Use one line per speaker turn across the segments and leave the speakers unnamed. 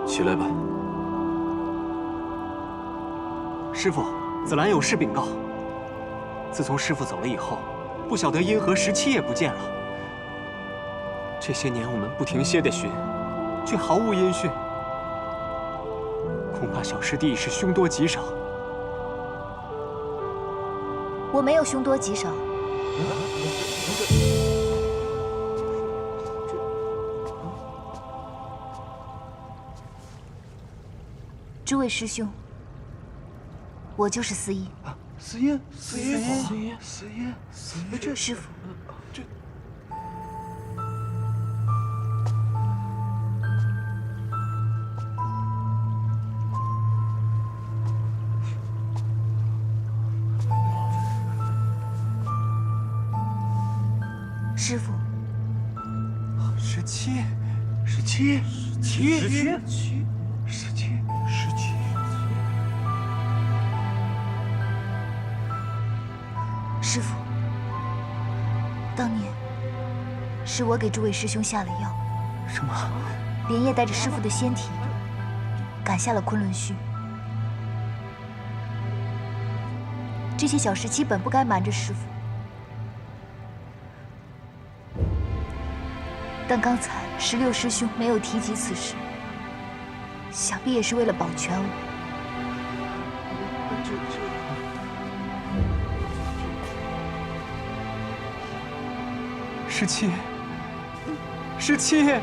起来吧。
师傅，紫兰有事禀告。自从师傅走了以后，不晓得因何17也不见了。这些年我们不停歇地寻，却毫无音讯。恐怕小师弟是凶多吉少。
我没有凶多吉少。诸位师兄，我就是司音。
司音，
这师傅，师傅
17，
师傅，当年是我给诸位师兄下了药，
什么？
连夜带着师傅的仙体赶下了昆仑虚。这些小17本不该瞒着师傅，但刚才16师兄没有提及此事，想必也是为了保全我。
17，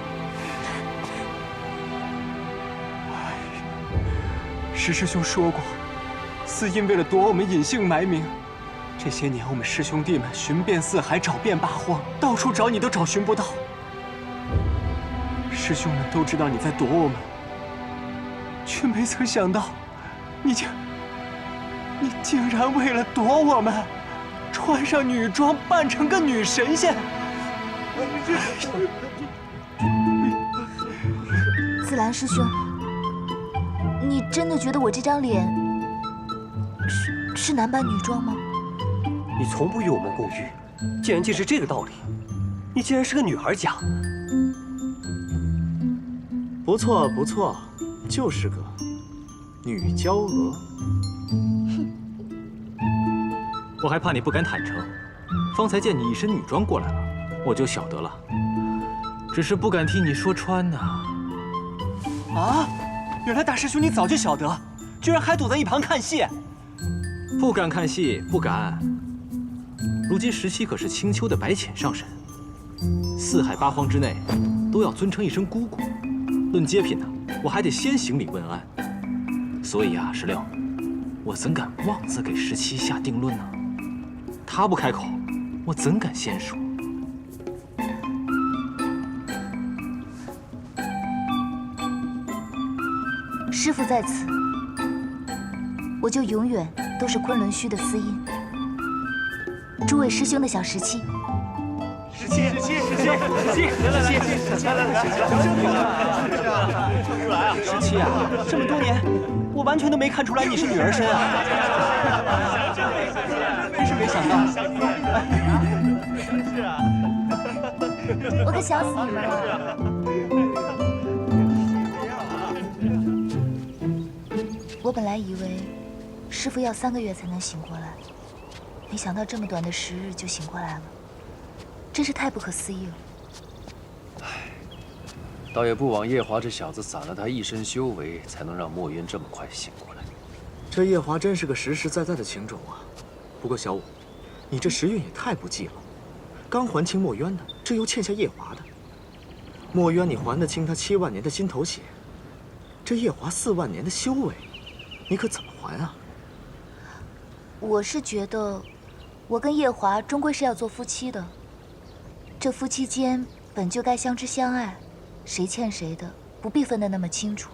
石师兄说过，司音为了躲我们隐姓埋名，这些年我们师兄弟们寻遍四海，找遍八荒，到处找你都找寻不到。师兄们都知道你在躲我们，却没曾想到，你竟然为了躲我们，穿上女装，扮成个女神仙。
紫兰师兄，你真的觉得我这张脸是男扮女装吗？
你从不与我们共浴，既然竟是这个道理，你竟然是个女孩家。
不错不错，就是个女娇娥。
我还怕你不敢坦诚，方才见你一身女装过来了，我就晓得了。只是不敢替你说穿呐。
啊！原来大师兄你早就晓得，居然还躲在一旁看戏。
不敢看戏，不敢。如今17可是青丘的白浅上神，四海八荒之内都要尊称一声姑姑。论阶品呢，我还得先行礼问安。所以啊，16，我怎敢妄自给17下定论呢？他不开口，我怎敢先说？
师傅在此，我就永远都是昆仑虚的司音。诸位师兄的小17。
17啊，这么多年，我完全都没看出来你是女儿身啊！真是没想到。
是啊，
我可想死你们了。我本来以为师傅要3个月才能醒过来，没想到这么短的10日就醒过来了，真是太不可思议了。
倒也不枉夜华这小子攒了他一身修为，才能让墨渊这么快醒过来。
这夜华真是个实实在在的情种啊。不过小五，你这时运也太不济了，刚还清墨渊的，这又欠下夜华的。墨渊你还得清他7万年的心头血，这夜华4万年的修为，你可怎么还啊？
我是觉得，我跟夜华终归是要做夫妻的，这夫妻间本就该相知相爱，谁欠谁的不必分得那么清楚。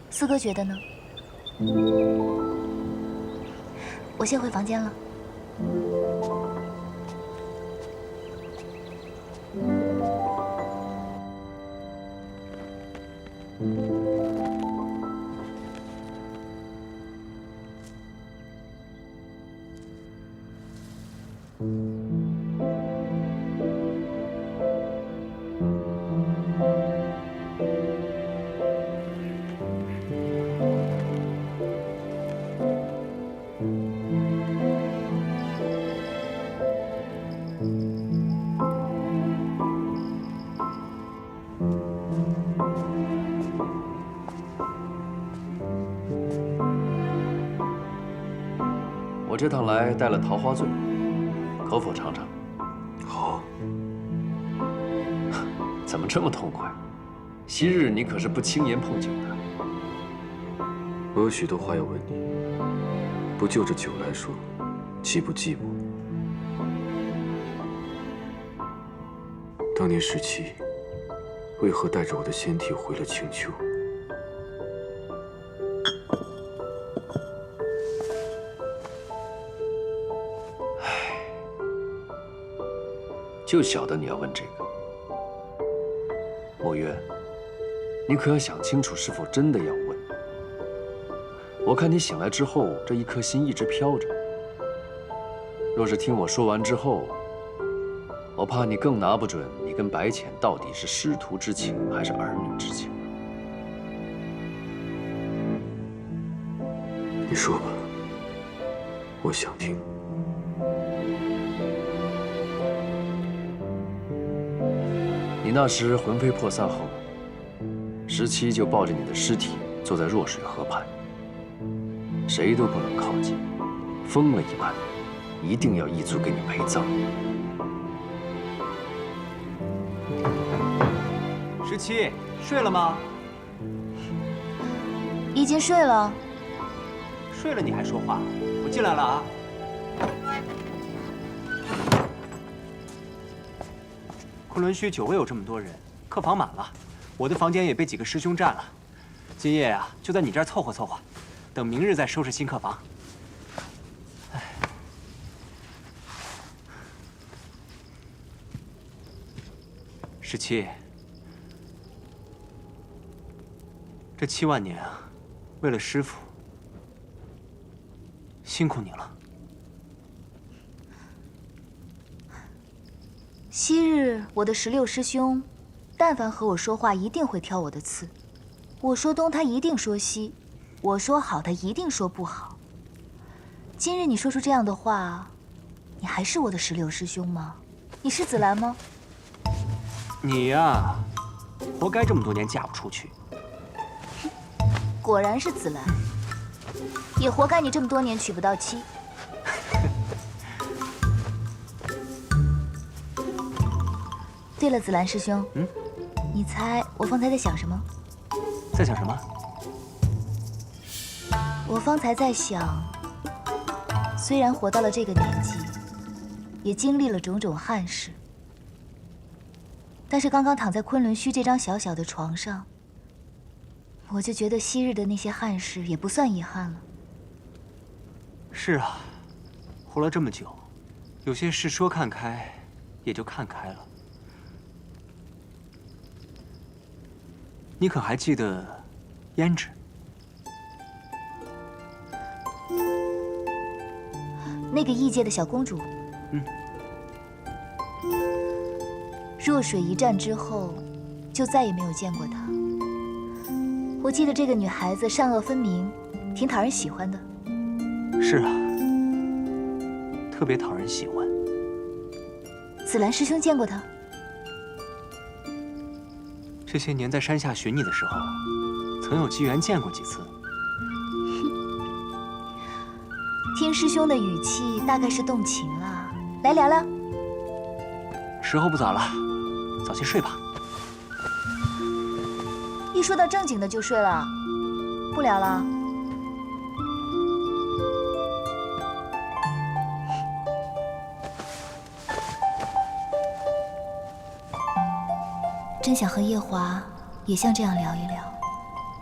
四哥觉得呢？我先回房间了。
这趟来带了桃花醉，可否尝尝？
好。
怎么这么痛快？昔日你可是不轻言碰酒的。
我有许多话要问你，不就着酒来说，岂不寂寞？当年17，为何带着我的仙体回了青丘？
就晓得你要问这个。墨渊，你可要想清楚，是否真的要问？我看你醒来之后，这一颗心一直飘着。若是听我说完之后，我怕你更拿不准你跟白浅到底是师徒之情还是儿女之情。
你说吧，我想听。
你那时魂飞魄散后，17就抱着你的尸体坐在弱水河畔，谁都不能靠近，疯了一般，一定要一族给你陪葬。
17，睡了吗？
已经睡了。
睡了你还说话？我进来了啊。昆仑虚久未有这么多人，客房满了，我的房间也被几个师兄占了。今夜啊，就在你这儿凑合凑合，等明日再收拾新客房。哎，17，这7万年啊，为了师父，辛苦你了。
昔日我的16师兄，但凡和我说话，一定会挑我的刺。我说东，他一定说西；我说好，他一定说不好。今日你说出这样的话，你还是我的16师兄吗？你是紫兰吗？
你呀，活该这么多年嫁不出去。
果然是紫兰，也活该你这么多年娶不到妻。对了，紫兰师兄，你猜我方才在想什么？
在想什么？
我方才在想，虽然活到了这个年纪，也经历了种种憾事，但是刚刚躺在昆仑虚这张小小的床上，我就觉得昔日的那些憾事也不算遗憾了。
是啊，活了这么久，有些事说看开，也就看开了。你可还记得胭脂？
那个异界的小公主。弱水一战之后，就再也没有见过她。我记得这个女孩子善恶分明，挺讨人喜欢的。
是啊，特别讨人喜欢。
紫兰师兄见过她？
这些年在山下寻你的时候，曾有机缘见过几次。
听师兄的语气，大概是动情了。来聊聊。
时候不早了，早些睡吧。
一说到正经的就睡了，不聊了。真想和夜华也像这样聊一聊，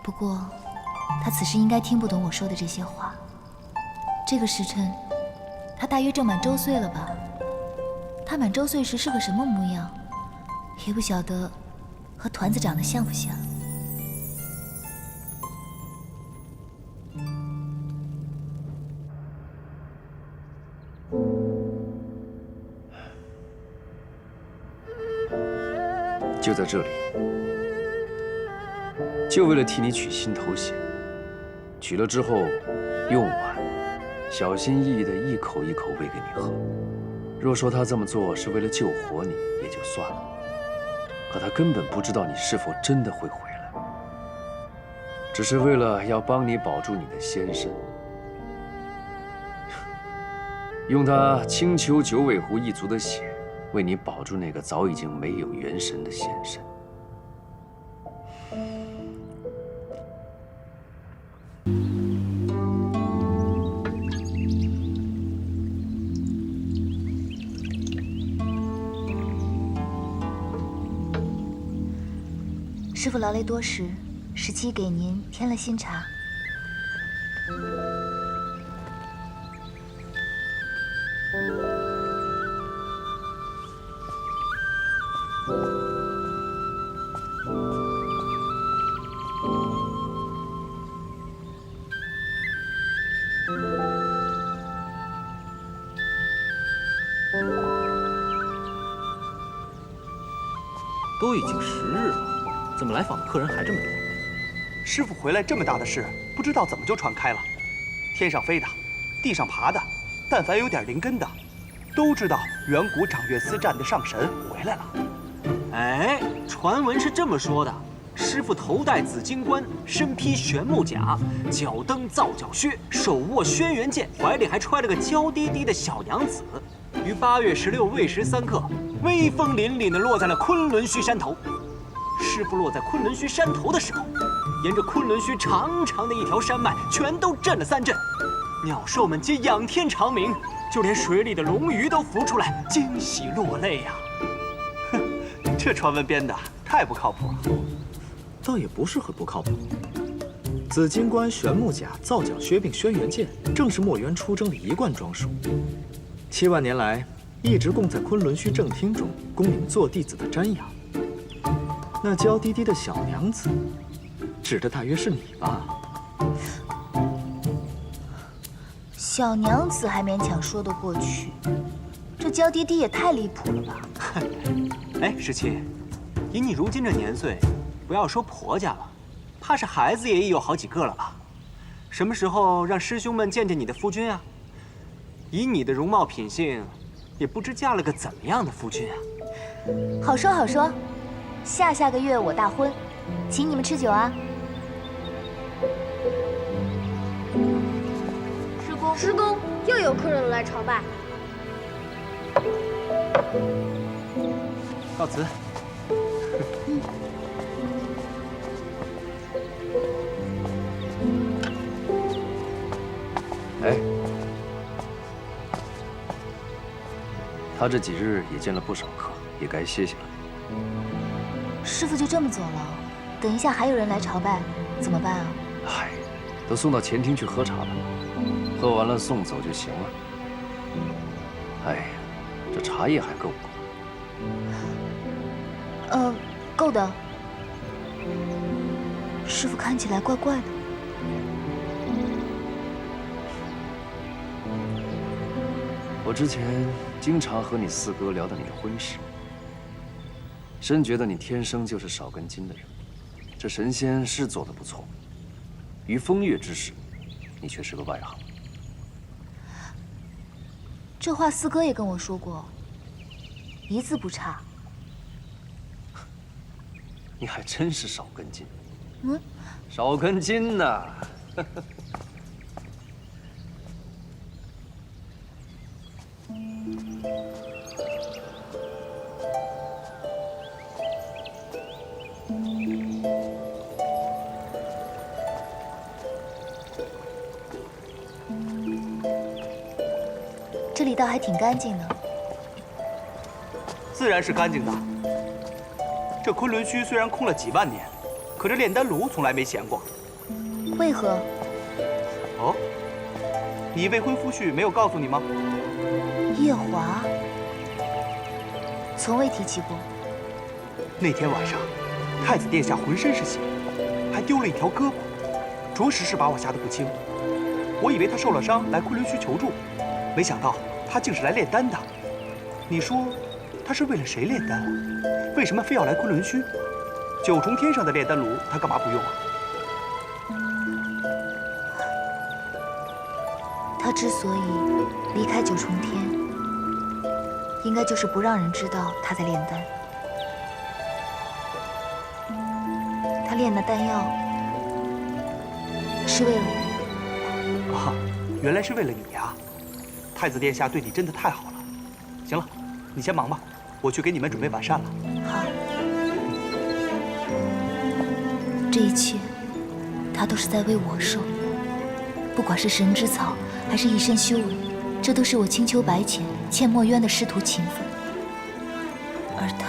不过他此时应该听不懂我说的这些话。这个时辰，他大约正满周岁了吧？他满周岁时是个什么模样，也不晓得和团子长得像不像。
就在这里，就为了替你取心头血。取了之后，用碗，小心翼翼地一口一口喂给你喝。若说他这么做是为了救活你，也就算了。可他根本不知道你是否真的会回来，只是为了要帮你保住你的仙身。用他青丘九尾狐一族的血，为你保住那个早已经没有元神的仙身。
师傅劳累多时，17给您添了新茶。
都已经10日了，怎么来访的客人还这么多？
师傅回来这么大的事，不知道怎么就传开了。天上飞的，地上爬的，但凡有点灵根的，都知道远古掌乐司战的上神回来了。哎，传闻是这么说的：师傅头戴紫金冠，身披玄木甲，脚蹬皂角靴，手握轩辕剑，怀里还揣了个娇滴滴的小娘子，于8月16未时3刻，威风凛凛地落在了昆仑虚山头。师傅落在昆仑虚山头的时候，沿着昆仑虚长长的一条山脉，全都震了3震，鸟兽们皆仰天长鸣，就连水里的龙鱼都浮出来，惊喜落泪呀！哼，这传闻编的太不靠谱了。
倒也不是很不靠谱。紫金冠、玄木甲、皂角靴并轩辕剑，正是墨渊出征的一贯装束。7万年来，一直供在昆仑虚正厅中供你们做弟子的瞻仰。那娇滴滴的小娘子，指的大约是你吧？
小娘子还勉强说得过去，这娇滴滴也太离谱了吧！
哎，17，以你如今这年岁，不要说婆家了，怕是孩子也已有好几个了吧？什么时候让师兄们见见你的夫君啊？以你的容貌品性，也不知嫁了个怎么样的夫君啊？
好说好说，下个月我大婚，请你们吃酒啊！
师公，又有客人来朝拜。
告辞。
哎，他这几日也见了不少客，也该歇歇了。
师傅就这么走了？等一下还有人来朝拜，怎么办啊？
嗨，都送到前厅去喝茶了，喝完了送走就行了。哎呀，这茶叶还够不够？
够的。师傅看起来怪怪的。
我之前经常和你四哥聊到你的婚事，深觉得你天生就是少根筋的人。这神仙是做得不错，于风月之事，你却是个外行。
这话四哥也跟我说过，一字不差。
你还真是少根筋。
嗯，
少根筋呐。
这里倒还挺干净的。
自然是干净的。这昆仑虚虽然空了几万年，可这炼丹炉从来没闲过。
为何？
哦，你未婚夫婿没有告诉你吗？
夜华，从未提起过。
那天晚上，太子殿下浑身是血，还丢了一条胳膊，着实是把我吓得不轻。我以为他受了伤来昆仑虚求助，没想到他竟是来炼丹的。你说，他是为了谁炼丹啊？为什么非要来昆仑虚？九重天上的炼丹炉，他干嘛不用啊？
他之所以离开九重天，应该就是不让人知道他在炼丹。他炼的丹药是为了我。
啊，原来是为了你呀！
太子殿下对你真的太好了。行了，你先忙吧，我去给你们准备晚膳了。
好，这一切，他都是在为我受。不管是神之草，还是一身修为，这都是我青丘白浅欠墨渊的师徒情分。而他，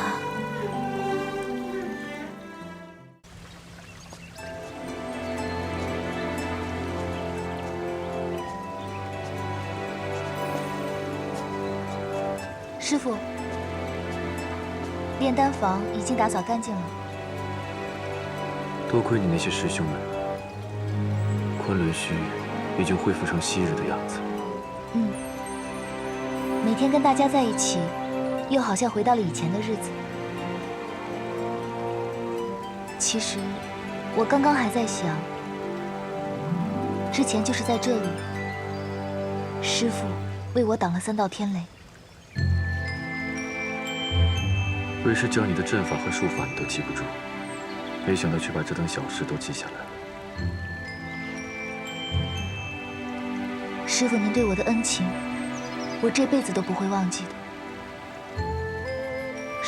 师傅，炼丹房已经打扫干净了。
多亏你那些师兄们，昆仑虚已经恢复成昔日的样子。
每天跟大家在一起，又好像回到了以前的日子。其实，我刚刚还在想，之前就是在这里，师傅为我挡了3道天雷。
为师教你的阵法和术法你都记不住，没想到却把这等小事都记下来了。
师傅您对我的恩情，我这辈子都不会忘记的。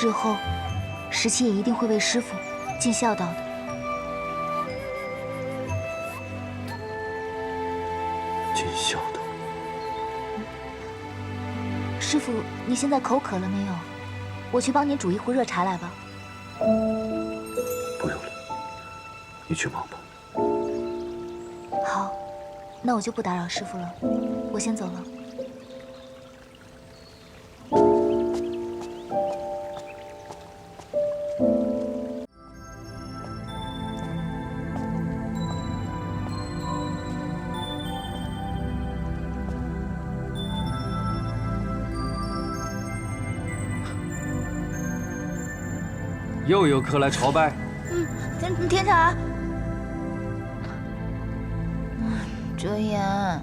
日后，石七也一定会为师傅尽孝道的。
尽孝道。
师傅，你现在口渴了没有？我去帮您煮一壶热茶来吧。
不用了，你去忙吧。
好，那我就不打扰师傅了，我先走了。
又有客来朝拜。
天茶，哲言，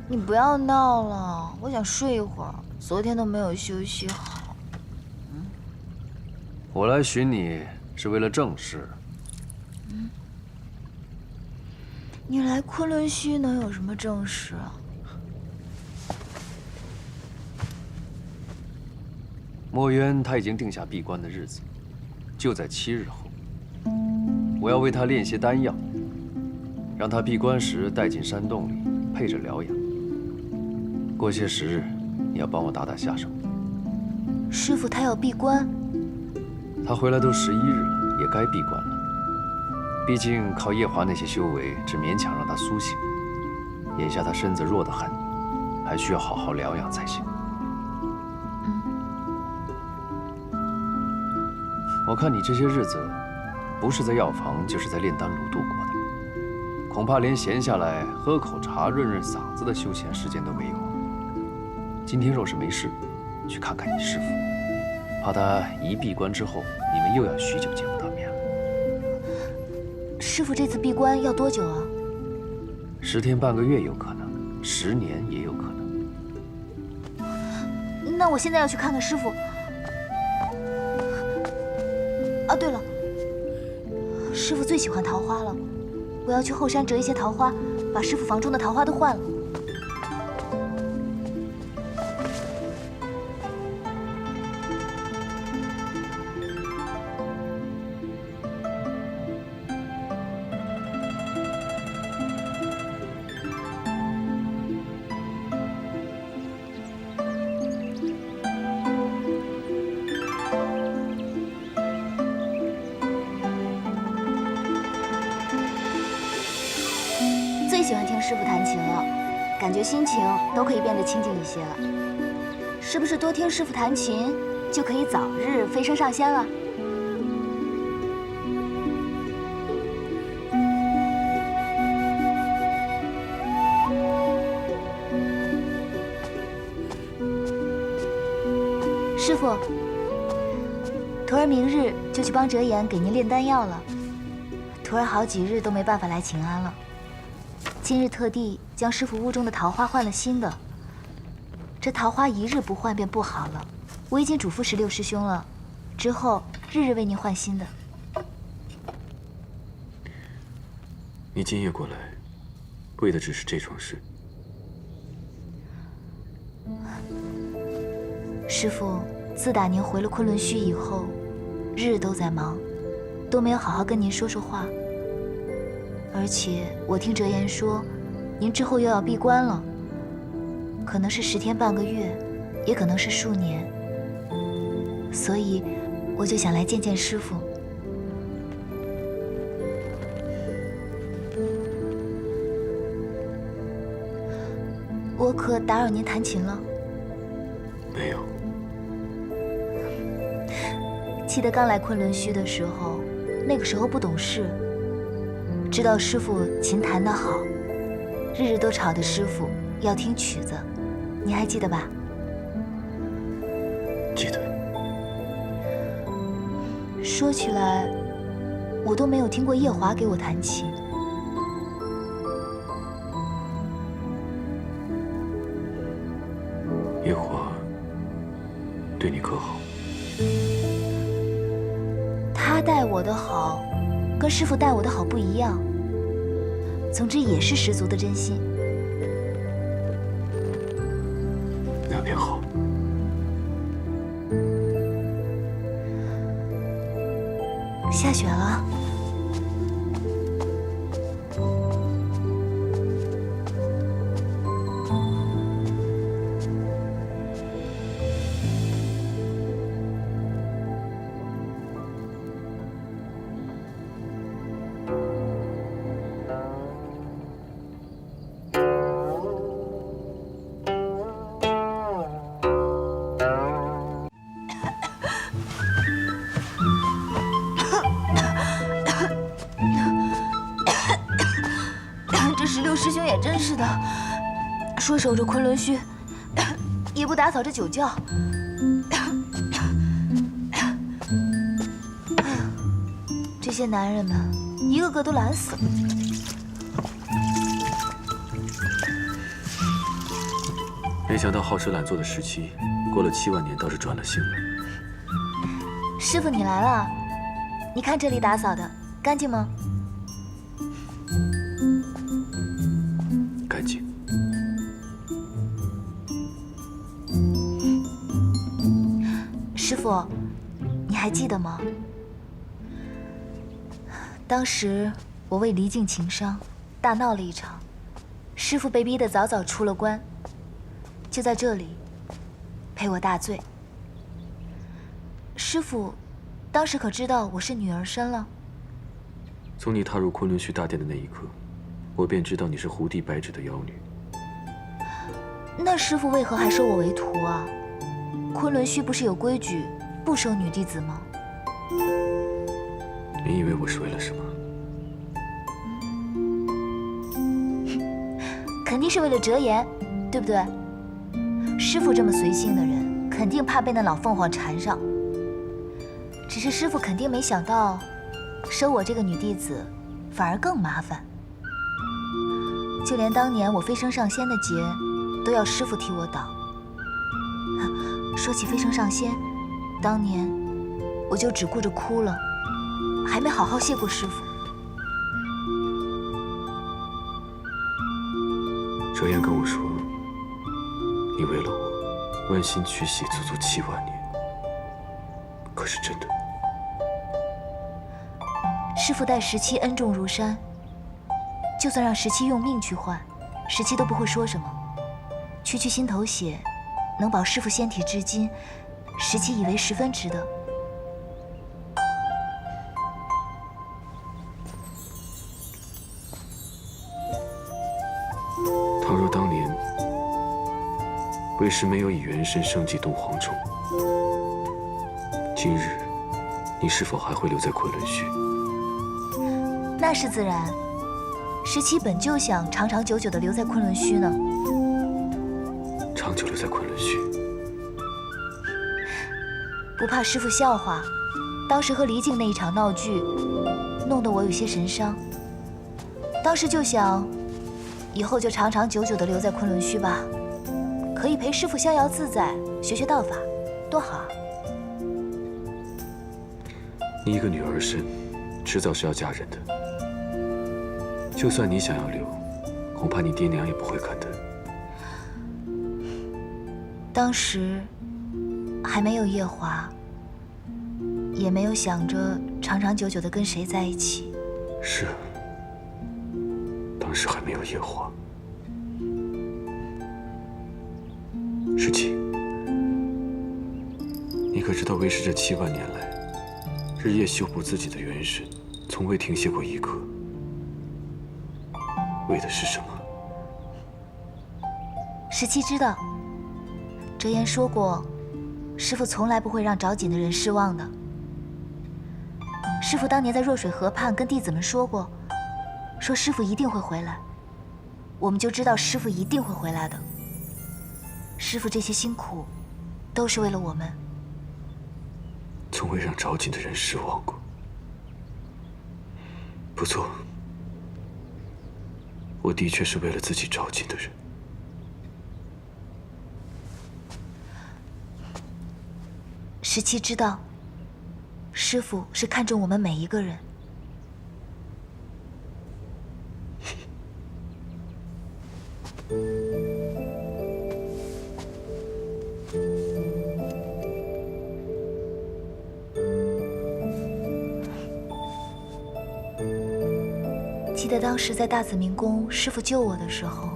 你不要闹了，我想睡一会儿，昨天都没有休息好。
我来寻你是为了正事。
你来昆仑虚能有什么正事啊？
墨渊他已经定下闭关的日子，就在7日后。我要为他炼些丹药，让他闭关时带进山洞里配着疗养。过些时日，你要帮我打打下手。
师傅他要闭关，
他回来都11日了，也该闭关了。毕竟靠夜华那些修为，只勉强让他苏醒。眼下他身子弱得很，还需要好好疗养才行。我看你这些日子，不是在药房，就是在炼丹炉度过的，恐怕连闲下来喝口茶、润润嗓子的休闲时间都没有。今天若是没事，去看看你师父，怕他一闭关之后，你们又要许久见不到面了。
师傅这次闭关要多久啊
10天半个月有可能，10年也有可能。
那我现在要去看看师傅。啊，对了，师傅最喜欢桃花了，我要去后山折一些桃花，把师傅房中的桃花都换了。最喜欢听师傅弹琴了，感觉心情都可以变得清静一些了。是不是多听师傅弹琴，就可以早日飞升上仙了？师傅，徒儿明日就去帮哲言给您炼丹药了。徒儿好几日都没办法来请安了。今日特地将师傅屋中的桃花换了新的，这桃花一日不换便不好了。我已经嘱咐16师兄了，之后日日为您换新的。
你今夜过来，为的只是这桩事。
师父，自打您回了昆仑虚以后，日日都在忙，都没有好好跟您说说话。而且我听哲言说，您之后又要闭关了，可能是10天半个月，也可能是数年。所以我就想来见见师父。我可打扰您弹琴了？
没有。
记得刚来昆仑虚的时候，那个时候不懂事，知道师父琴弹得好，日日都吵着师父要听曲子，你还记得吧？
记得。
说起来，我都没有听过夜华给我弹琴。
夜华对你可好？
他待我的好，跟师父待我的好不一样。总之也是十足的真心。
那便好。
下雪了。这16师兄也真是的，说守着昆仑虚，也不打扫这酒窖。这些男人们，一个个都懒死了。
没想到好吃懒做的17，过了7万年倒是转了性了。
师傅，你来了，你看这里打扫的干净吗？
干净。
师傅，你还记得吗？当时我为离境情伤，大闹了一场，师傅被逼得早早出了关，就在这里赔我大罪。师傅，当时可知道我是女儿身了？
从你踏入昆仑虚大殿的那一刻，我便知道你是胡地白纸的妖女。
那师傅为何还收我为徒啊？昆仑虚不是有规矩，不收女弟子吗？
你以为我是为了什么？
肯定是为了折颜，对不对？师傅这么随性的人，肯定怕被那老凤凰缠上。只是师傅肯定没想到，收我这个女弟子，反而更麻烦。就连当年我飞升上仙的劫，都要师傅替我挡。说起飞升上仙，当年我就只顾着哭了，还没好好谢过师傅。
哲言跟我说，你为了我剜心驱血足足7万年，可是真的？
师傅待17恩重如山，就算让17用命去换，17都不会说什么。区区心头血，能保师傅仙体至今，17以为十分值得。
倘若当年为师没有以元神升级东皇宠，今日你是否还会留在昆仑虚？
那是自然，17本就想长长久久地留在昆仑虚呢。
长久留在昆仑虚，
不怕师傅笑话，当时和离境那一场闹剧，弄得我有些神伤。当时就想，以后就长长久久地留在昆仑虚吧，可以陪师傅逍遥自在，学学道法，多好啊！
你一个女儿身，迟早是要嫁人的。就算你想要留，恐怕你爹娘也不会肯的。
当时还没有夜华，也没有想着长长久久的跟谁在一起。
是，当时还没有夜华。17，你可知道为师这7万年来，日夜修补自己的元神，从未停歇过一刻，为的是什么
17知道，哲言说过，师父从来不会让找紧的人失望的。师父当年在弱水河畔跟弟子们说过，说师父一定会回来，我们就知道师父一定会回来的。师父这些辛苦，都是为了我们。
从未让找紧的人失望过。不错，我的确是为了自己找紧的人。
17知道，师父是看重我们每一个人。记得当时在大紫明宫，师父救我的时候，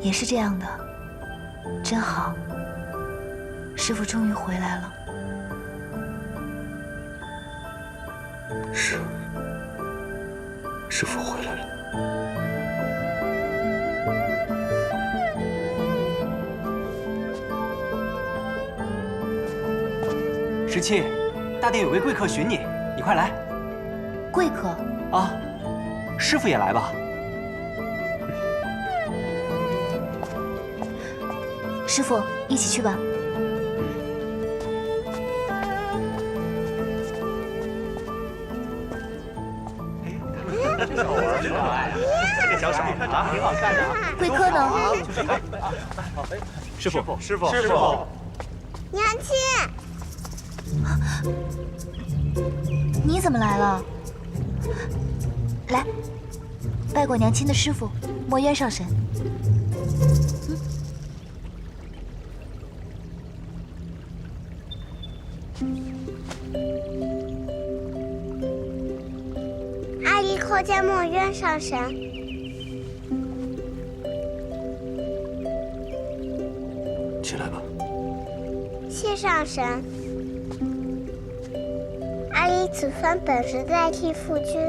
也是这样的，真好。师父终于回来了。
是，师父回来了。
17，大殿有位贵客寻你，你快来。
贵客
啊，师父也来吧。
师父，一起去吧。
这个小手啊，挺好看的。
贵客呢？
师父，
师父，
娘亲，
你怎么来了？来，拜过娘亲的师父，墨渊上神。
阿离叩见墨渊上神。
起来吧。
谢上神。阿离此番本是代替父君，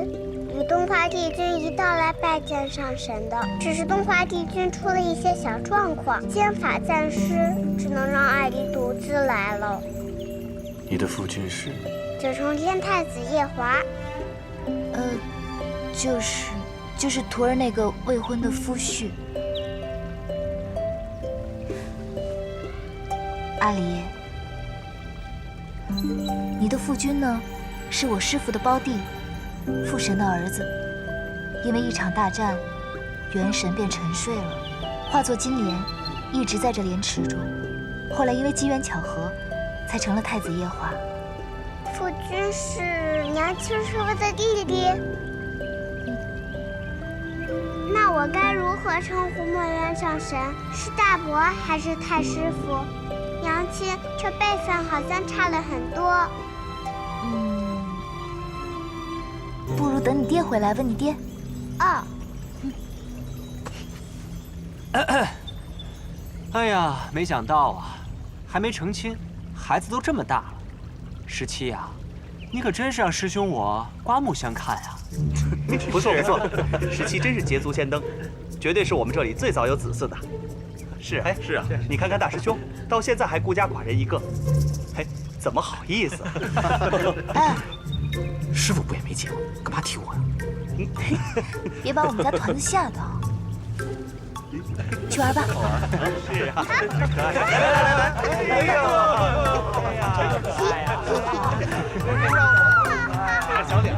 与东华帝君一道来拜见上神的。只是东华帝君出了一些小状况，剑法暂失，只能让阿离独自来了。
你的父君是？
九重天太子夜华。
就是徒儿那个未婚的夫婿。阿离，你的父君呢，是我师父的胞弟，父神的儿子。因为一场大战，元神便沉睡了，化作金莲，一直在这莲池中。后来因为机缘巧合，才成了太子夜华。
父君是娘亲师父的弟弟。那我该如何称呼墨渊上神？是大伯还是太师傅？娘亲，这辈分好像差了很多。
不如等你爹回来问你爹。
哦。
哎呀，没想到啊，还没成亲，孩子都这么大了。17呀，你可真是让师兄我刮目相看呀！
不错不错，17真是捷足先登，绝对是我们这里最早有子嗣的。是，哎，是啊，你看看大师兄，到现在还孤家寡人一个，哎，怎么好意思？
师傅不也没结婚，干嘛提我呀？
别把我们家团子吓到。去玩吧。
是啊，真可爱。来，哎呦，小点。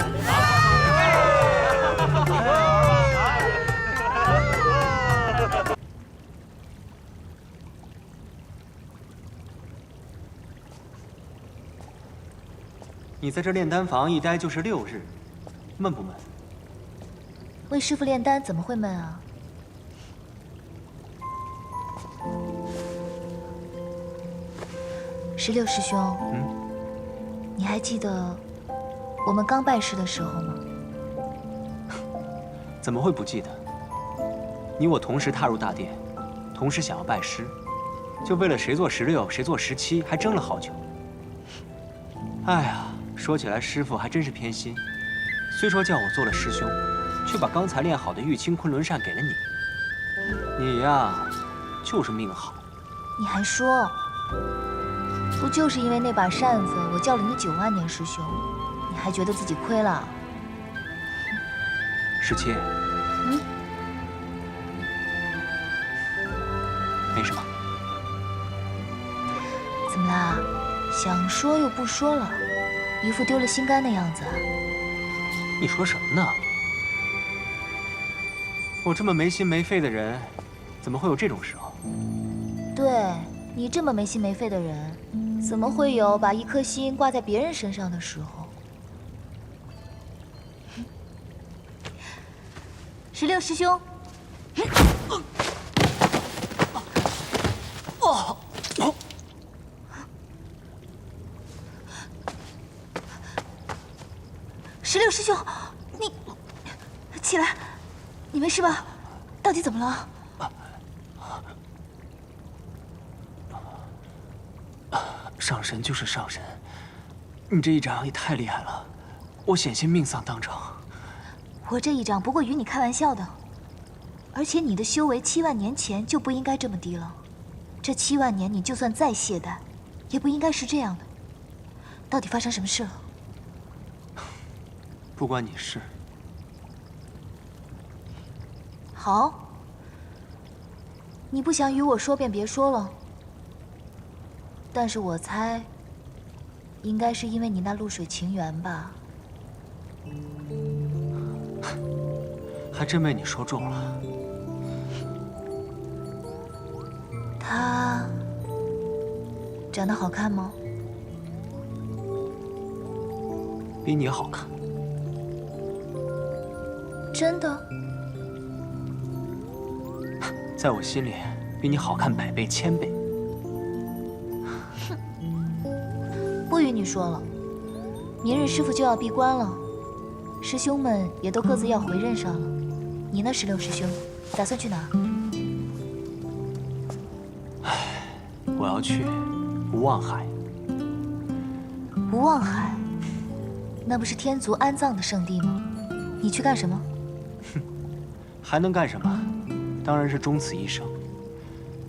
你在这炼丹房一待就是6日，闷不闷？
为师父炼丹怎么会闷啊？ 16师兄，你还记得我们刚拜师的时候吗？
怎么会不记得？你我同时踏入大殿，同时想要拜师，就为了谁做16，谁做17，还争了好久。哎呀，说起来师傅还真是偏心，虽说叫我做了师兄，却把刚才练好的玉清昆仑扇给了你。你呀，就是命好。
你还说，不就是因为那把扇子，我叫了你9万年师兄，你还觉得自己亏了
17，没什么。
怎么啦？想说又不说了，一副丢了心肝的样子。
你说什么呢？我这么没心没肺的人，怎么会有这种时候？
对，你这么没心没肺的人，怎么会有把一颗心挂在别人身上的时候？16师兄，16师兄，你起来，你没事吧？到底怎么了？
上神就是上神，你这一掌也太厉害了，我险些命丧当场。
我这一掌不过与你开玩笑的，而且你的修为7万年前就不应该这么低了。这7万年，你就算再懈怠，也不应该是这样的。到底发生什么事了？
不关你事。
好，你不想与我说便别说了。但是我猜，应该是因为你那露水情缘吧。
还真被你说中了。
他长得好看吗？
比你好看。
真的？
在我心里，比你好看100倍、1000倍。
不与你说了，明日师傅就要闭关了，师兄们也都各自要回任上了。你呢，16师兄，打算去哪？
我要去无望海。
无望海，那不是天族安葬的圣地吗？你去干什么？
还能干什么？当然是终此一生，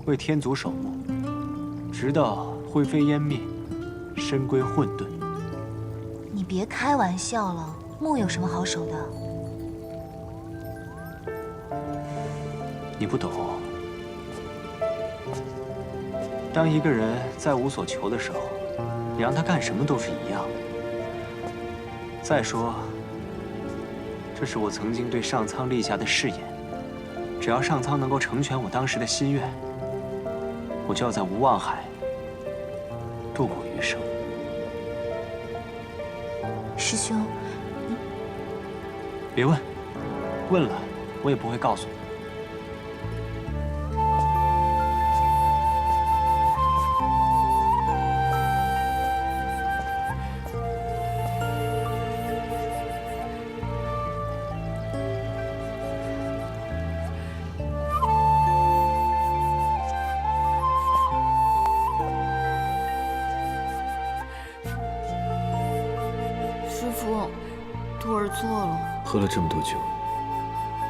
为天族守墓，直到灰飞烟灭，身归混沌。
你别开玩笑了，墓有什么好守的？
你不懂。当一个人再无所求的时候，你让他干什么都是一样的。再说，这是我曾经对上苍立下的誓言，只要上苍能够成全我当时的心愿，我就要在无望海度过余生。
师兄，你
别问，问了我也不会告诉你。
师傅，徒儿错了。
喝了这么多酒，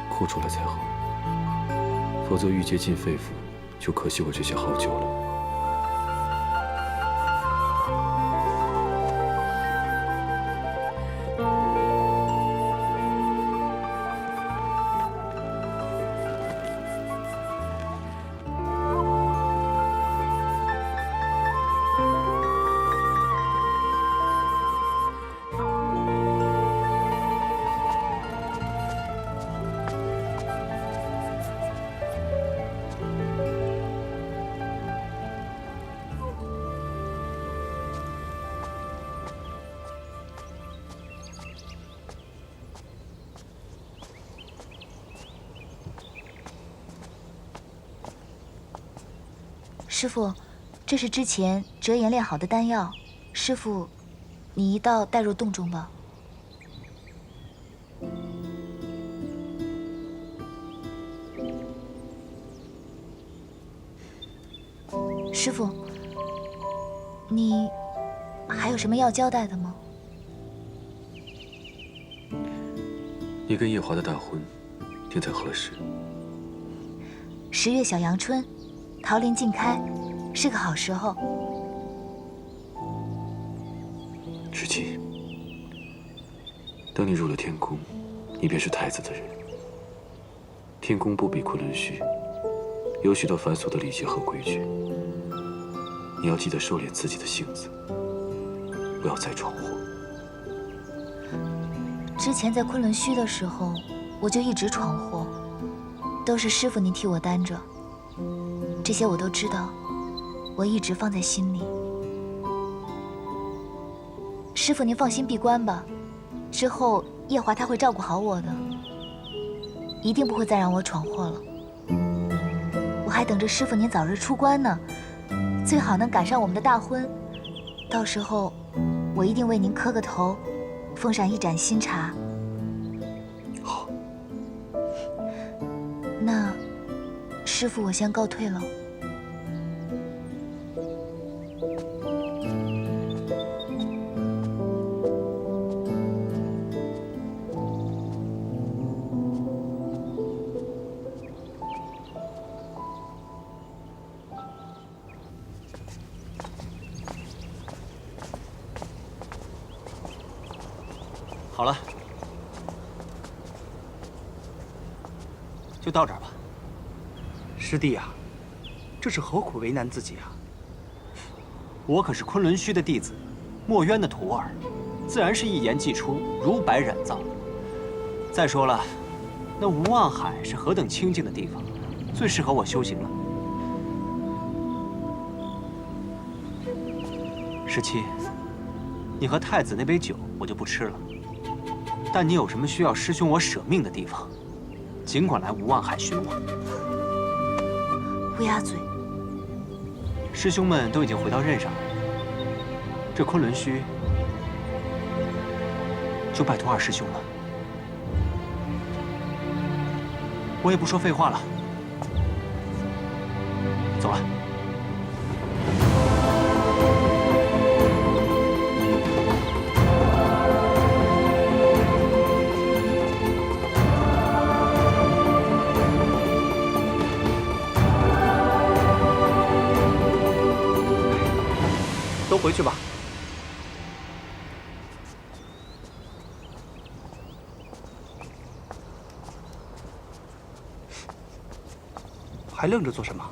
哭出来才好，否则郁结进肺腑，就可惜我这些好酒了。
师傅，这是之前折颜炼好的丹药，师傅，你一道带入洞中吧。师傅，你还有什么要交代的吗？
你跟夜华的大婚定在何时
10月小阳春，桃林尽开，是个好时候。
？17，等你入了天宫，你便是太子的人。天宫不比昆仑虚，有许多繁琐的礼节和规矩。你要记得收敛自己的性子，不要再闯祸。
之前在昆仑虚的时候，我就一直闯祸，都是师傅您替我担着。这些我都知道，我一直放在心里。师傅您放心闭关吧，之后夜华他会照顾好我的，一定不会再让我闯祸了。我还等着师傅您早日出关呢，最好能赶上我们的大婚，到时候我一定为您磕个头，奉上一盏新茶。
好，
那师傅我先告退了。
好了，就到这儿吧。
师弟啊，这是何苦为难自己啊？
我可是昆仑虚的弟子，墨渊的徒儿，自然是一言既出，如白染皂。再说了，那无望海是何等清静的地方，最适合我修行了。17，你和太子那杯酒我就不吃了。但你有什么需要师兄我舍命的地方，尽管来无望海寻我。
乌鸦嘴！
师兄们都已经回到任上了，这昆仑虚就拜托二师兄了。我也不说废话了，走了。
都回去吧。还愣着做什么？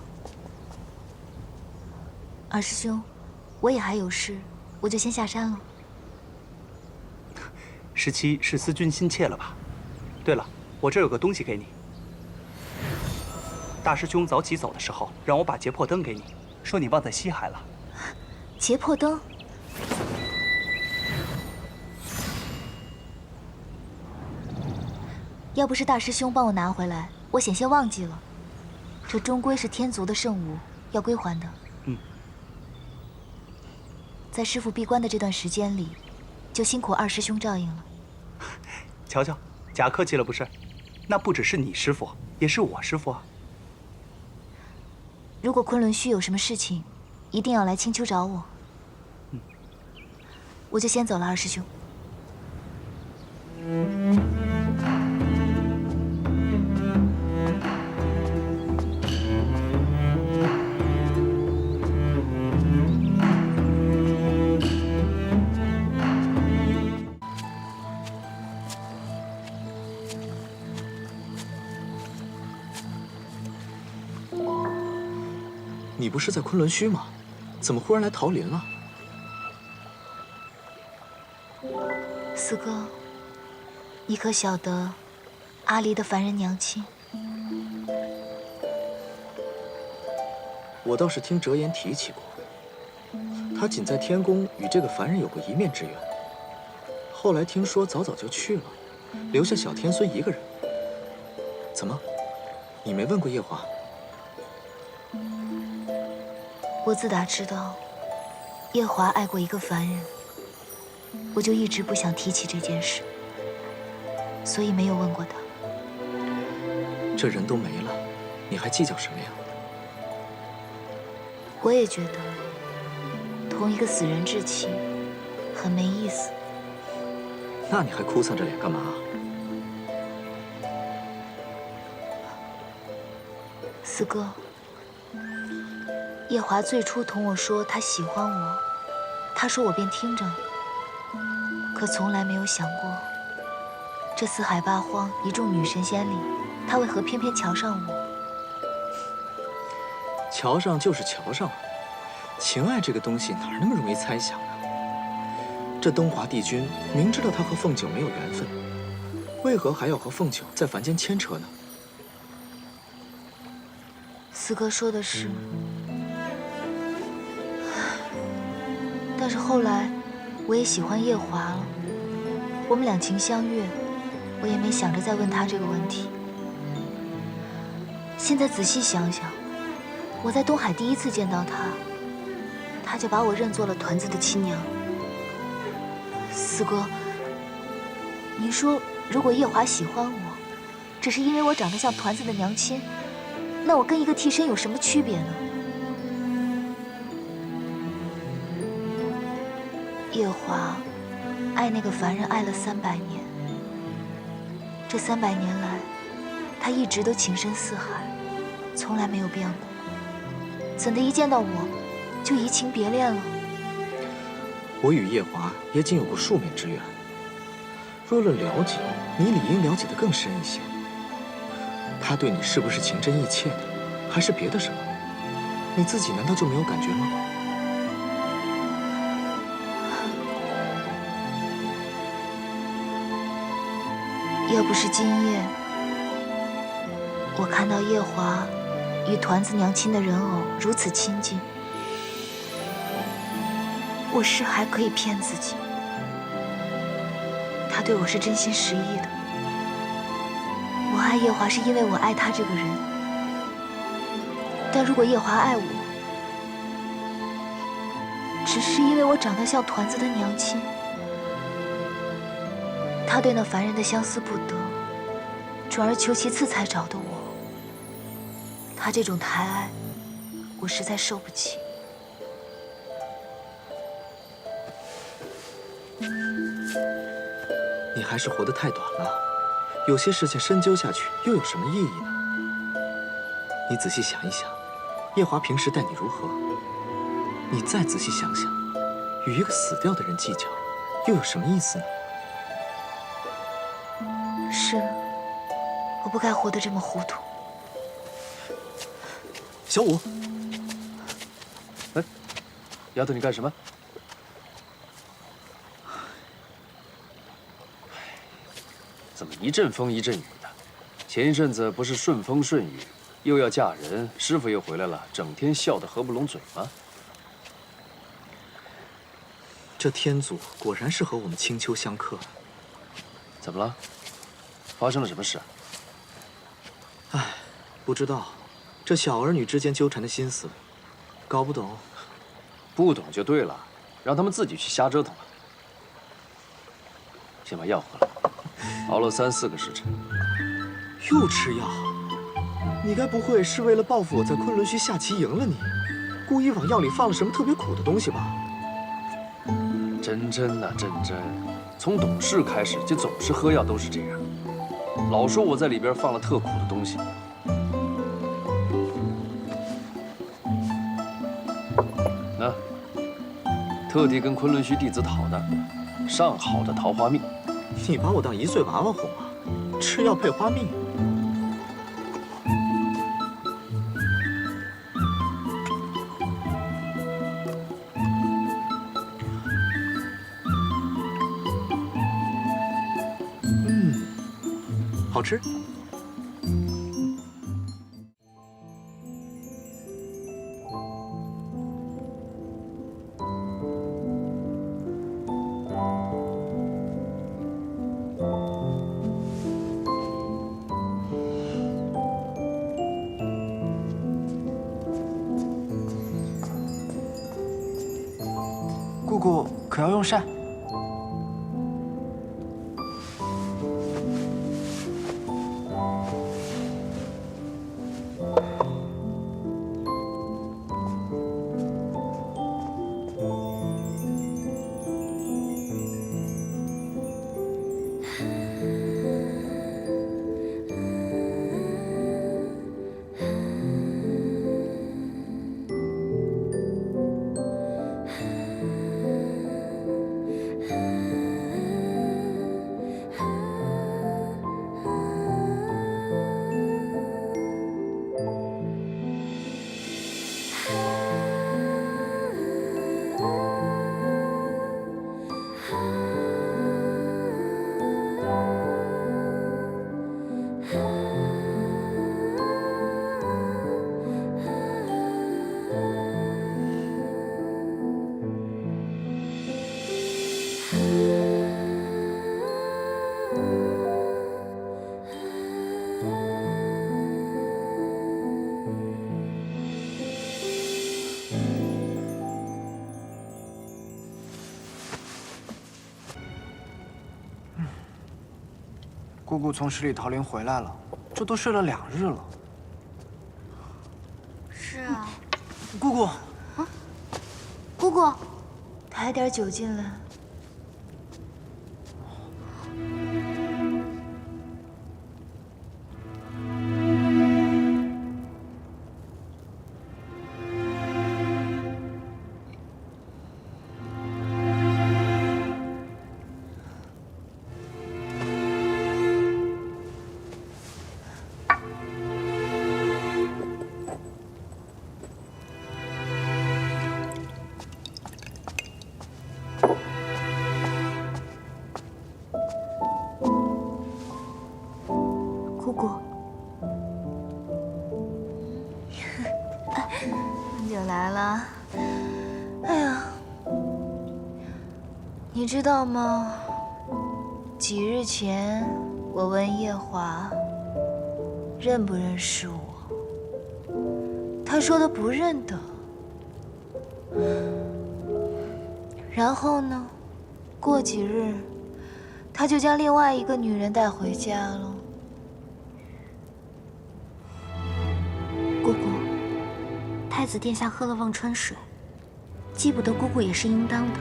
二师兄，我也还有事，我就先下山了。
17是思君心切了吧？对了，我这有个东西给你。大师兄早起走的时候，让我把劫魄灯给你，说你忘在西海了。
劫魄灯，要不是大师兄帮我拿回来，我险些忘记了。这终归是天族的圣物，要归还的。在师父闭关的这段时间里，就辛苦二师兄照应了。
瞧瞧，假客气了不是？那不只是你师父，也是我师父啊。
如果昆仑虚有什么事情，一定要来青丘找我。我就先走了，二师兄。
你不是在昆仑虚吗？怎么忽然来桃林了？
四哥，你可晓得阿离的凡人娘亲？
我倒是听折颜提起过，他仅在天宫与这个凡人有过一面之缘，后来听说早就去了，留下小天孙一个人。怎么，你没问过夜华？
我自打知道夜华爱过一个凡人，我就一直不想提起这件事，所以没有问过他。
这人都没了，你还计较什么呀？
我也觉得同一个死人置气很没意思。
那你还哭丧着脸干嘛？
四哥，夜华最初同我说他喜欢我，他说我便听着，可从来没有想过，这四海八荒一众女神仙里，他为何偏偏瞧上我？
瞧上就是瞧上了，情爱这个东西哪儿那么容易猜想啊？这东华帝君明知道他和凤九没有缘分，为何还要和凤九在凡间牵扯呢？
四哥说的是，但是后来我也喜欢夜华了，我们两情相悦，我也没想着再问他这个问题。现在仔细想想，我在东海第一次见到他，他就把我认作了团子的亲娘。四哥，您说如果夜华喜欢我，只是因为我长得像团子的娘亲，那我跟一个替身有什么区别呢？夜华爱那个凡人爱了300年，这300年来，他一直都情深似海，从来没有变过。怎的一见到我，就移情别恋了？
我与夜华也仅有过数面之缘，若论了解，你理应了解得更深一些。他对你是不是情真意切的，还是别的什么？你自己难道就没有感觉吗？
要不是今夜，我看到夜华与团子娘亲的人偶如此亲近，我是还可以骗自己，他对我是真心实意的。我爱夜华是因为我爱他这个人，但如果夜华爱我，只是因为我长得像团子的娘亲，他对那凡人的相思不得，转而求其次才找的我，他这种抬爱，我实在受不起。
你还是活得太短了，有些事情深究下去又有什么意义呢？你仔细想一想，夜华平时待你如何？你再仔细想想，与一个死掉的人计较，又有什么意思呢？
是，我不该活得这么糊涂。
小五，
哎，丫头，你干什么？怎么一阵风一阵雨的？前一阵子不是顺风顺雨，又要嫁人，师傅又回来了，整天笑得合不拢嘴吗？
这天祖果然是和我们青丘相克。
怎么了？发生了什么事啊？
唉，不知道，这小儿女之间纠缠的心思，搞不懂。
不懂就对了，让他们自己去瞎折腾吧。先把药喝了，熬了3、4个时辰。
又吃药？你该不会是为了报复我在昆仑虚下棋赢了你，故意往药里放了什么特别苦的东西吧？
真真呐，真真，从懂事开始就总是喝药都是这样，老说我在里边放了特苦的东西。那特地跟昆仑虚弟子讨的上好的桃花蜜。
你把我当1岁娃娃哄啊？吃药配花蜜？好吃。要用膳。姑姑从十里桃林回来了，这都睡了2日了。
是啊，
姑姑，
姑姑，抬点酒进来。姑姑，你就来了。哎呀，你知道吗？几日前，我问夜华认不认识我，他说他不认得。然后呢，过几日，他就将另外一个女人带回家了。
姑姑，太子殿下喝了忘川水，记不得姑姑也是应当的。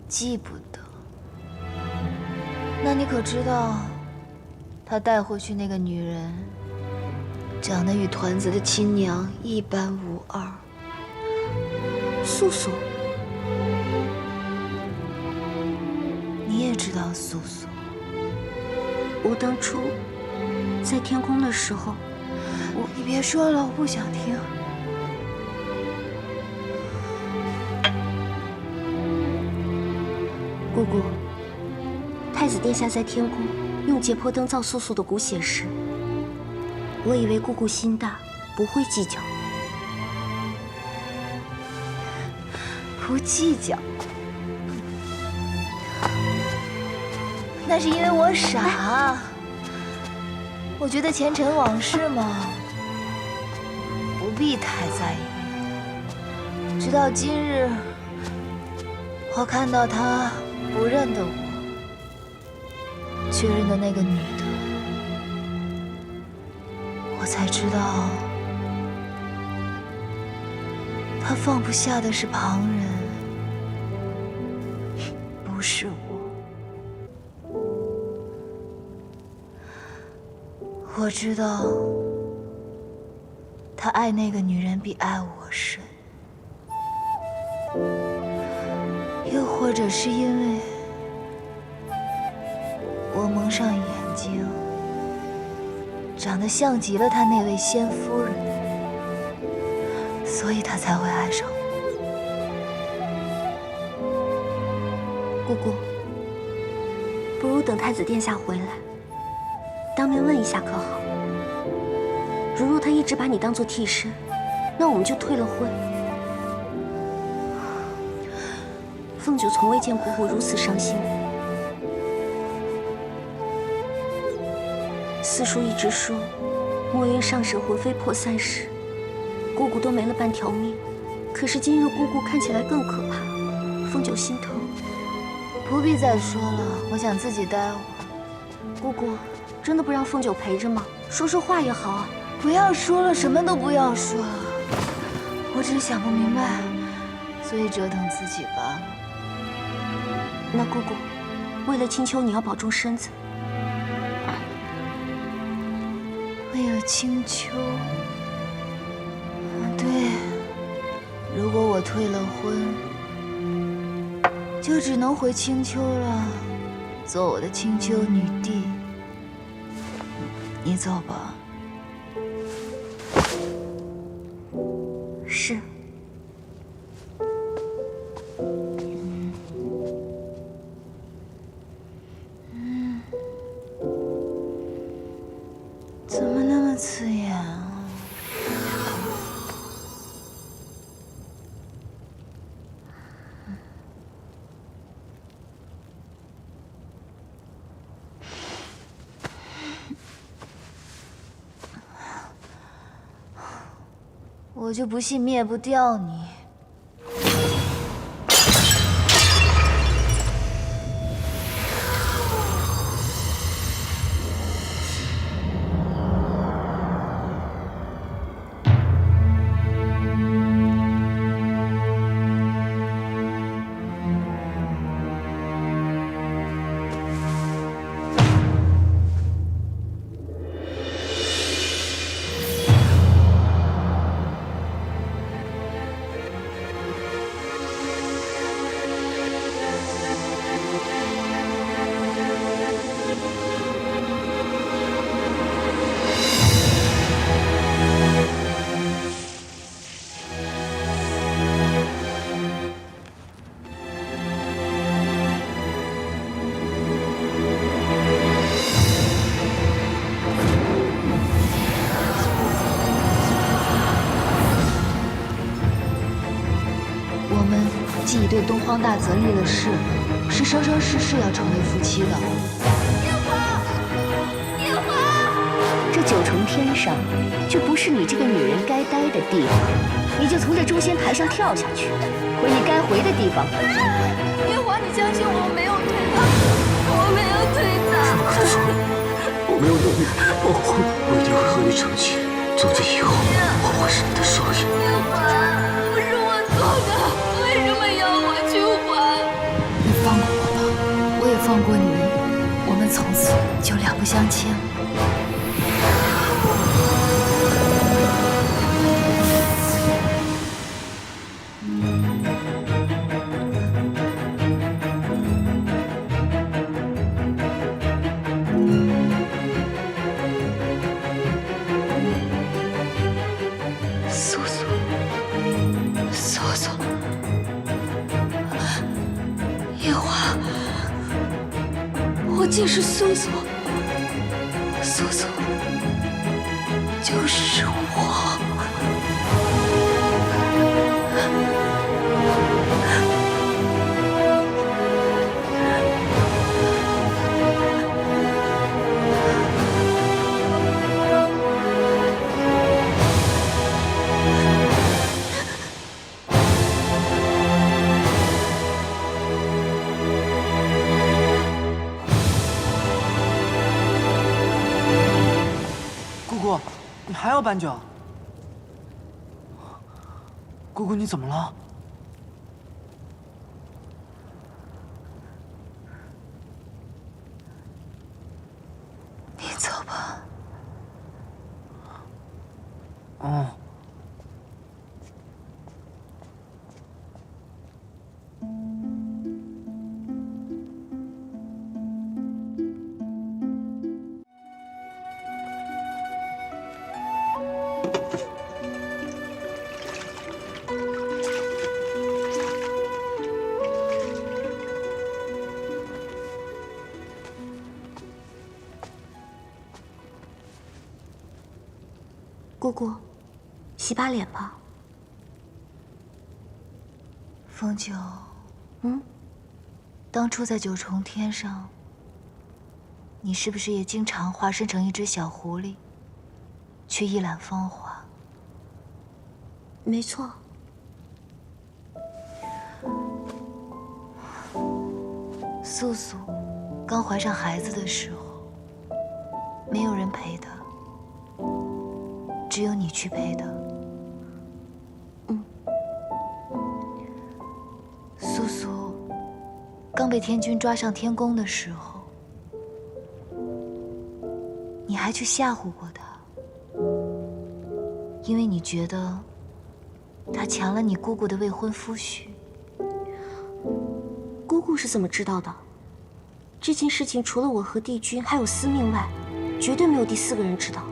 记不得？那你可知道，他带回去那个女人，长得与团子的亲娘一般无二。
素素，
你也知道素素？
我当初在天宫的时候。
你别说了，我不想听。
姑姑，太子殿下在天宫用劫魄灯造素素的骨血时，我以为姑姑心大，不会计较。
不计较，那是因为我傻。我觉得前尘往事嘛，不必太在意。直到今日，我看到他不认得我，却认得那个女的，我才知道，他放不下的是旁人，不是我。我知道，他爱那个女人比爱我深，又或者是因为我蒙上眼睛，长得像极了他那位先夫人，所以他才会爱上我。
姑姑，不如等太子殿下回来，当面问一下可好？如若他一直把你当做替身，那我们就退了婚。凤九从未见姑姑如此伤心过。四叔一直说，墨渊上神魂飞魄散时，姑姑都没了半条命。可是今日姑姑看起来更可怕。凤九心疼。
不必再说了，我想自己待会儿。
姑姑，真的不让凤九陪着吗？说说话也好啊。
不要说了，什么都不要说。我只是想不明白，所以折腾自己罢了。
那姑姑，为了青秋，你要保重身子。
为了青秋，对，如果我退了婚，就只能回青丘了，做我的青丘女帝。你走吧。
是。
怎么那么刺眼啊？我就不信灭不掉你。既已对东荒大泽立了誓，是生生世世要成为夫妻的。
夜华，夜华，这九重天上就不是你这个女人该待的地方，你就从这诛仙台上跳下去，回你该回的地方。
夜华，你相信我没有推他，我没有推他。
可错，我没有能力保护你，我一定会和你成亲。从今以后，我会是你的少爷。
夜华，不是我做的，为什么要我去还？
你放过我吧，我也放过你，我们从此就两不相欠。我竟是苏苏，苏苏就是我。
姑姑，你还要搬酒？姑姑，你怎么了？
你走吧。
哦。
姑姑，洗把脸吧。
凤九，
嗯，
当初在九重天上，你是不是也经常化身成一只小狐狸，去一览芳华？
没错。
素素刚怀上孩子的时候，没有人陪她，只有你去陪她。素素刚被天君抓上天宫的时候，你还去吓唬过她，因为你觉得她抢了你姑姑的未婚夫婿。
姑姑是怎么知道的？这件事情除了我和帝君还有司命外，绝对没有第4个人知道。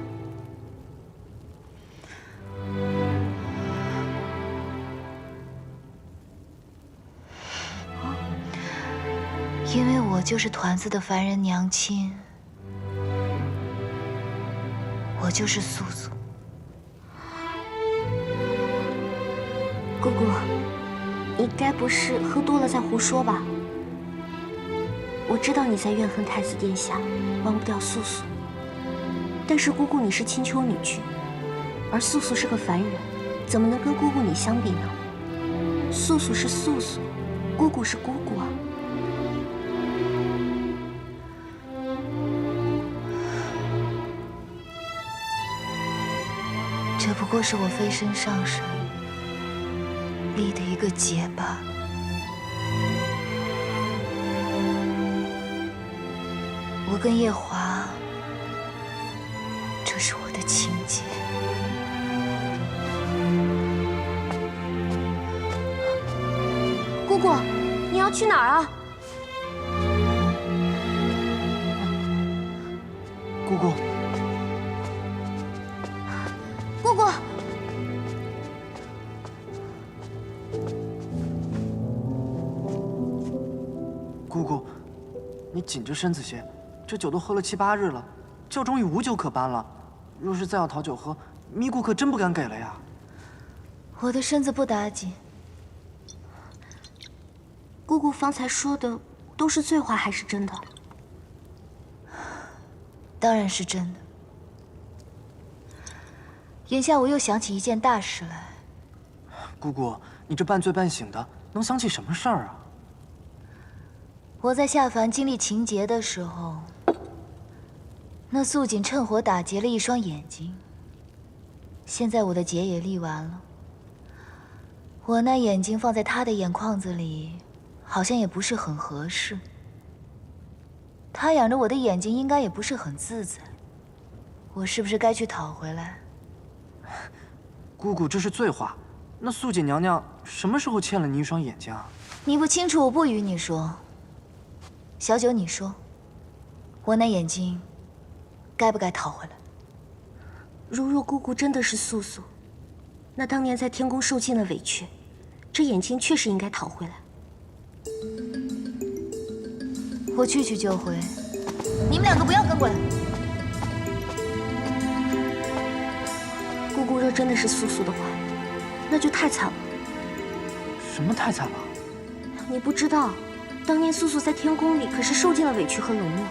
因为我就是团子的凡人娘亲，我就是素素。
姑姑，你该不是喝多了在胡说吧？我知道你在怨恨太子殿下，忘不掉素素。但是姑姑你是青丘女君，而素素是个凡人，怎么能跟姑姑你相比呢？素素是素素，姑姑是姑姑啊。
这不过是我飞身上神立的一个结罢了。我跟夜华，这是我的情结。
姑姑，你要去哪儿啊？
姑姑，
姑姑，
姑姑，你紧着身子些，这酒都喝了7、8日了，教中已无酒可搬了。若是再要讨酒喝，咪姑可真不敢给了呀。
我的身子不打紧。
姑姑方才说的都是醉话还是真的？
当然是真的。眼下我又想起一件大事来。
姑姑，你这半醉半醒的，能想起什么事儿啊？
我在下凡经历情劫的时候，那素锦趁火打劫了一双眼睛。现在我的劫也立完了，我那眼睛放在他的眼眶子里，好像也不是很合适。他养着我的眼睛，应该也不是很自在。我是不是该去讨回来？
姑姑，这是醉话。那素锦娘娘什么时候欠了你一双眼睛啊？
你不清楚，我不与你说。小九，你说，我那眼睛该不该讨回来？
如若姑姑真的是素素，那当年在天宫受尽了委屈，这眼睛确实应该讨回来。
我去就回，你们2个不要跟过来。
姑姑若真的是素素的话，那就太惨了。
什么太惨了？
你不知道，当年素素在天宫里可是受尽了委屈和冷落，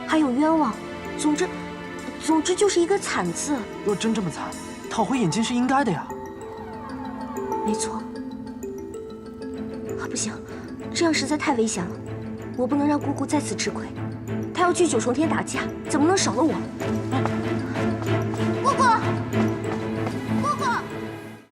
还有冤枉。总之就是一个惨字。
若真这么惨，讨回眼睛是应该的呀。
没错。啊，不行，这样实在太危险了。我不能让姑姑再次吃亏。她要去9重天打架，怎么能少了我？